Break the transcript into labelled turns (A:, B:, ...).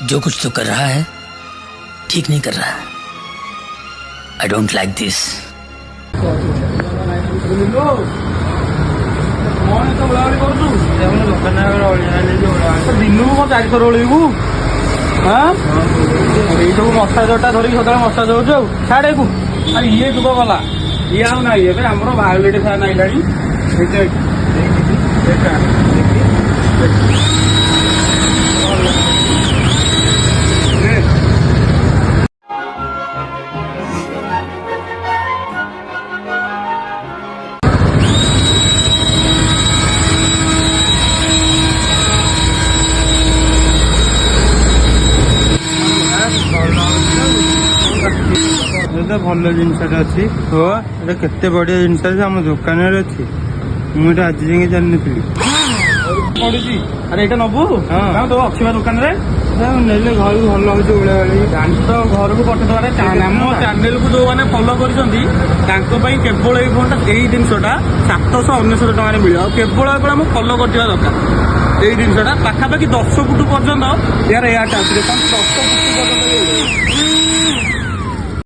A: जो कुछ तो कर रहा है ठीक नहीं कर रहा है। I don't like this.
B: ଦିନକୁ କଣ 4 ଥର ଓଳେଇବୁ? ଏଇ ସବୁ ମଶା ଜୋରଟା ଧରିକି ସଦାବେଳେ ମଶା ଦଉଛୁ ଆଉ ଛାଡ ଏକୁ। ଆରେ ଇଏ ଯୁଗ ଗଲା, ଇଏ ଆଉ ନାହିଁ। ଏବେ ଆମର ଭାয়োଲେଟ୍ ଫ୍ୟାନ୍ ଆଇଲାଣି। ଭଲ ଜିନିଷଟା ଅଛି। ଏଟା କେତେ ବଢିଆ ଜିନିଷ ଅଛି, ଆମ ଦୋକାନରେ ଅଛି। ମୁଁ ଏଇଟା ଆଜି ଯାଏଁ ଜାଣିନଥିଲି ପଡୁଛି। ଆରେ ଏଇଟା ନବୁ? ତ ଅଛି ବା ଦୋକାନରେ। ନେଲେ ଘରକୁ ଭଲ ହଉଛି ଓଳା ଓଳି। ଜାଣିଛୁ ତ ଘରକୁ ପଠେଇଦବାରେ। ଆମ ଚ୍ୟାନେଲକୁ ଯୋଉମାନେ ଫଲୋ କରିଛନ୍ତି ତାଙ୍କ ପାଇଁ କେବଳ ଏଇ ଫୋନଟା, ଏଇ ଜିନିଷଟା 799 ଟଙ୍କାରେ ମିଳିବ। ଆଉ କେବଳ ମୁଁ ଫଲୋ କରିଥିବା ଦରକାର। ଏଇ ଜିନିଷଟା ପାଖାପାଖି 10 ଫୁଟ ପର୍ଯ୍ୟନ୍ତ ୟାର ଏୟାରଟା ଅଛି। 10 ଫୁଟ ପର୍ଯ୍ୟନ୍ତ